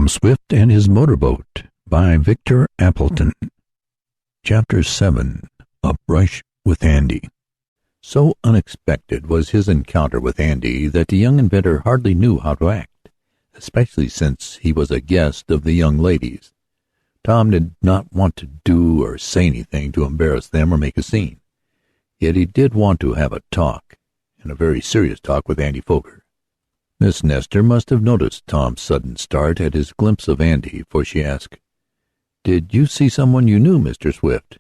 Tom Swift and His Motorboat by Victor Appleton. Chapter 7. A Brush with Andy. So unexpected was his encounter with Andy that the young inventor hardly knew how to act, especially since he was a guest of the young ladies. Tom did not want to do or say anything to embarrass them or make a scene. Yet he did want to have a talk, and a very serious talk, with Andy Foger. Miss Nestor must have noticed Tom's sudden start at his glimpse of Andy, for she asked, "Did you see someone you knew, Mr. Swift?"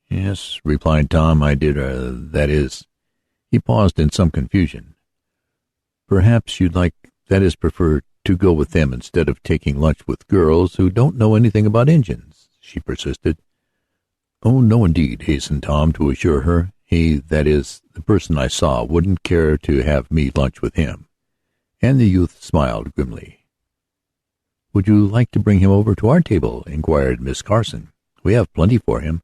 "Yes," replied Tom, "I did, that is—" He paused in some confusion. "Perhaps you'd prefer to go with them instead of taking lunch with girls who don't know anything about engines," she persisted. "Oh, no, indeed," hastened Tom to assure her. The person I saw wouldn't care to have me lunch with him." And the youth smiled grimly. "Would you like to bring him over to our table?" inquired Miss Carson. "We have plenty for him."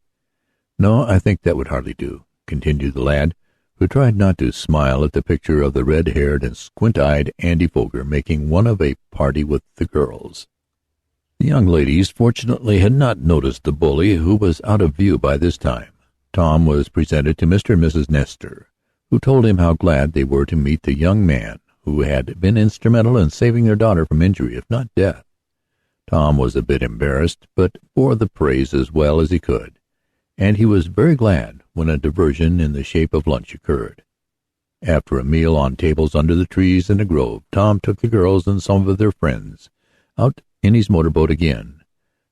"No, I think that would hardly do," continued the lad, who tried not to smile at the picture of the red-haired and squint-eyed Andy Foger making one of a party with the girls. The young ladies, fortunately, had not noticed the bully, who was out of view by this time. Tom was presented to Mr. and Mrs. Nestor, who told him how glad they were to meet the young man who had been instrumental in saving their daughter from injury, if not death. Tom was a bit embarrassed, but bore the praise as well as he could, and he was very glad when a diversion in the shape of lunch occurred. After a meal on tables under the trees in the grove, Tom took the girls and some of their friends out in his motorboat again.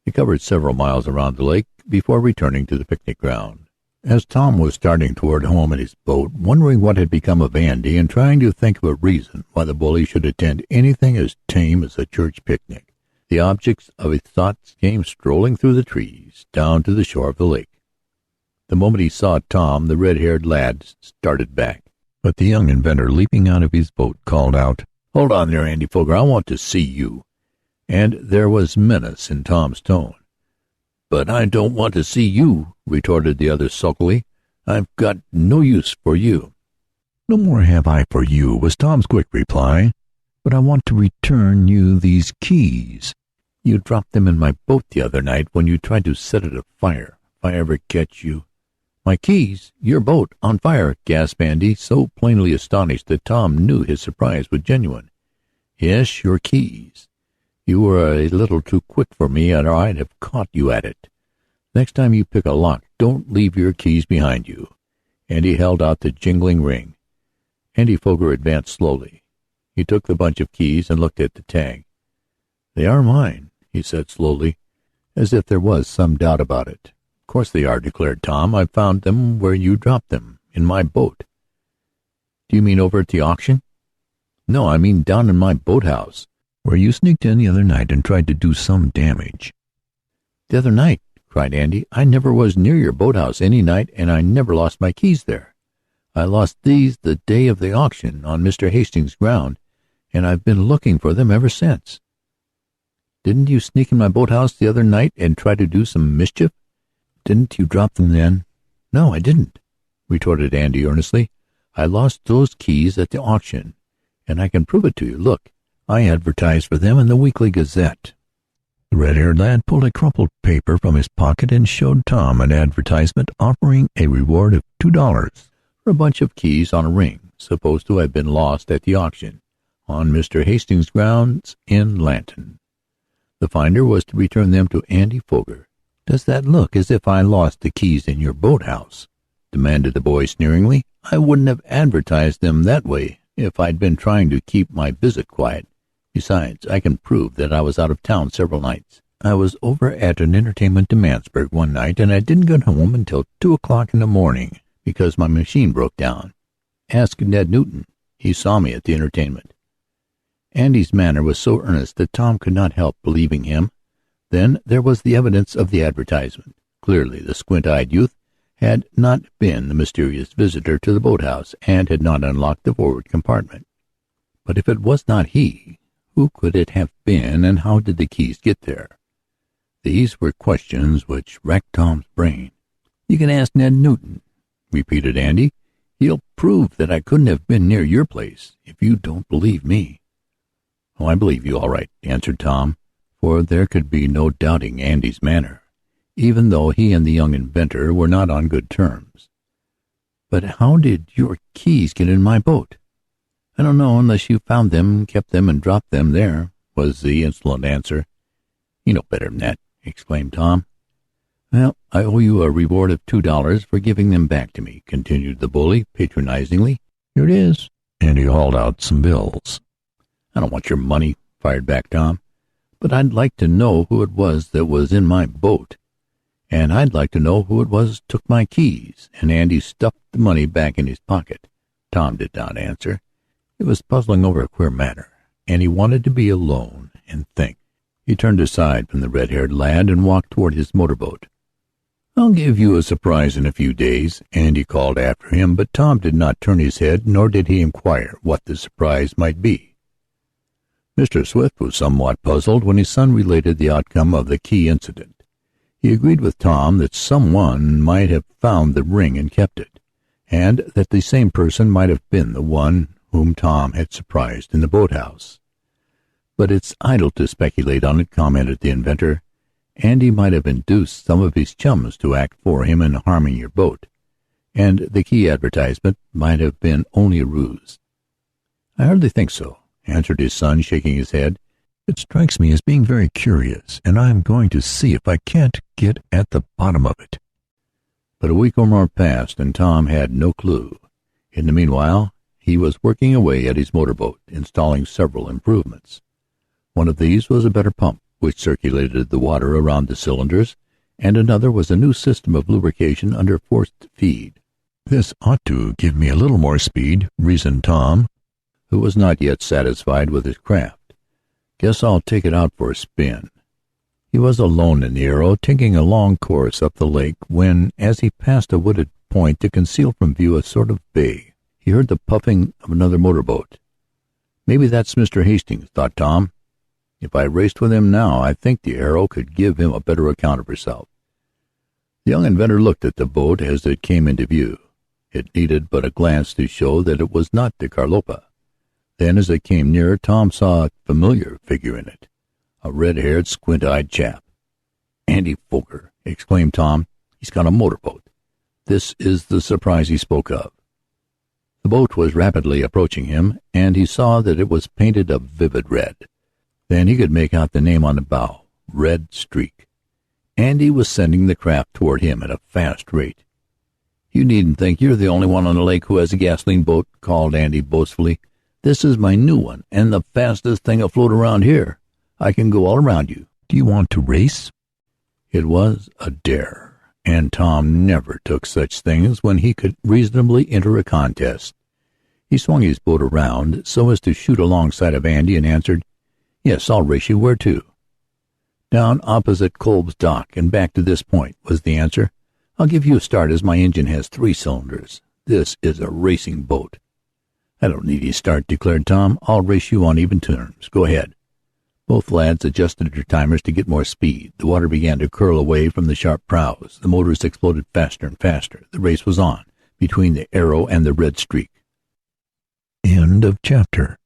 They covered several miles around the lake before returning to the picnic ground. As Tom was starting toward home in his boat, wondering what had become of Andy and trying to think of a reason why the bully should attend anything as tame as a church picnic, the objects of his thoughts came strolling through the trees down to the shore of the lake. The moment he saw Tom, the red-haired lad started back, but the young inventor, leaping out of his boat, called out, "Hold on there, Andy Foger, I want to see you." And there was menace in Tom's tone. "But I don't want to see you," retorted the other sulkily. "I've got no use for you." "No more have I for you," was Tom's quick reply. "But I want to return you these keys. You dropped them in my boat the other night when you tried to set it afire. If I ever catch you—" "My keys? Your boat on fire?" gasped Andy, so plainly astonished that Tom knew his surprise was genuine. "Yes, your keys. You were a little too quick for me, or I'd have caught you at it. Next time you pick a lock, don't leave your keys behind you." And he held out the jingling ring. Andy Foger advanced slowly. He took the bunch of keys and looked at the tag. "They are mine," he said slowly, as if there was some doubt about it. "Of course they are," declared Tom. "I found them where you dropped them, in my boat." "Do you mean over at the auction?" "No, I mean down in my boathouse, where you sneaked in the other night and tried to do some damage." "The other night?" cried Andy. "I never was near your boathouse any night, and I never lost my keys there. I lost these the day of the auction on Mr. Hastings' ground, and I've been looking for them ever since." "Didn't you sneak in my boathouse the other night and try to do some mischief? Didn't you drop them then?" "No, I didn't," retorted Andy earnestly. "I lost those keys at the auction, and I can prove it to you. Look, I advertised for them in the Weekly Gazette." The red-haired lad pulled a crumpled paper from his pocket and showed Tom an advertisement offering a reward of $2 for a bunch of keys on a ring supposed to have been lost at the auction on Mr. Hastings' grounds in Lanton. The finder was to return them to Andy Foger. "Does that look as if I lost the keys in your boathouse?" demanded the boy sneeringly. "I wouldn't have advertised them that way if I'd been trying to keep my visit quiet. Besides, I can prove that I was out of town several nights. I was over at an entertainment in Mansburg one night, and I didn't get home until 2 o'clock in the morning because my machine broke down. Ask Ned Newton. He saw me at the entertainment." Andy's manner was so earnest that Tom could not help believing him. Then there was the evidence of the advertisement. Clearly the squint-eyed youth had not been the mysterious visitor to the boathouse and had not unlocked the forward compartment. But if it was not he, who could it have been, and how did the keys get there? These were questions which racked Tom's brain. "You can ask Ned Newton," repeated Andy. "He'll prove that I couldn't have been near your place, if you don't believe me." "Oh, I believe you all right," answered Tom, for there could be no doubting Andy's manner, even though he and the young inventor were not on good terms. "But how did your keys get in my boat?" "I don't know, unless you found them, kept them, and dropped them there," was the insolent answer. "You know better than that," exclaimed Tom. "Well, I owe you a reward of $2 for giving them back to me," continued the bully, patronizingly. "Here it is," and he hauled out some bills. "I don't want your money," fired back Tom, "but I'd like to know who it was that was in my boat, and I'd like to know who it was took my keys," and Andy stuffed the money back in his pocket. Tom did not answer. He was puzzling over a queer matter, and he wanted to be alone and think. He turned aside from the red-haired lad and walked toward his motorboat. "I'll give you a surprise in a few days," Andy called after him, but Tom did not turn his head, nor did he inquire what the surprise might be. Mr. Swift was somewhat puzzled when his son related the outcome of the key incident. He agreed with Tom that someone might have found the ring and kept it, and that the same person might have been the one whom Tom had surprised in the boathouse. "But it's idle to speculate on it," commented the inventor. "Andy might have induced some of his chums to act for him in harming your boat, and the key advertisement might have been only a ruse." "I hardly think so," answered his son, shaking his head. "It strikes me as being very curious, and I'm going to see if I can't get at the bottom of it." But a week or more passed, and Tom had no clue. In the meanwhile, he was working away at his motorboat, installing several improvements. One of these was a better pump, which circulated the water around the cylinders, and another was a new system of lubrication under forced feed. "This ought to give me a little more speed," reasoned Tom, who was not yet satisfied with his craft. "Guess I'll take it out for a spin." He was alone in the Arrow, taking a long course up the lake, when, as he passed a wooded point to conceal from view a sort of bay, he heard the puffing of another motorboat. "Maybe that's Mr. Hastings," thought Tom. "If I raced with him now, I think the Arrow could give him a better account of herself." The young inventor looked at the boat as it came into view. It needed but a glance to show that it was not the Carlopa. Then, as it came nearer, Tom saw a familiar figure in it, a red-haired, squint-eyed chap. "Andy Foger," exclaimed Tom. "He's got a motorboat. This is the surprise he spoke of." The boat was rapidly approaching him, and he saw that it was painted a vivid red. Then he could make out the name on the bow, Red Streak. Andy was sending the craft toward him at a fast rate. "You needn't think you're the only one on the lake who has a gasoline boat," called Andy boastfully. "This is my new one, and the fastest thing afloat around here. I can go all around you. Do you want to race?" It was a dare, and Tom never took such things when he could reasonably enter a contest. He swung his boat around so as to shoot alongside of Andy and answered, "Yes, I'll race you. Where to?" "Down opposite Kolb's dock and back to this point," was the answer. "I'll give you a start, as my engine has 3 cylinders. This is a racing boat." "I don't need a start," declared Tom. "I'll race you on even terms. Go ahead." Both lads adjusted their timers to get more speed. The water began to curl away from the sharp prows. The motors exploded faster and faster. The race was on between the Arrow and the Red Streak. End of chapter.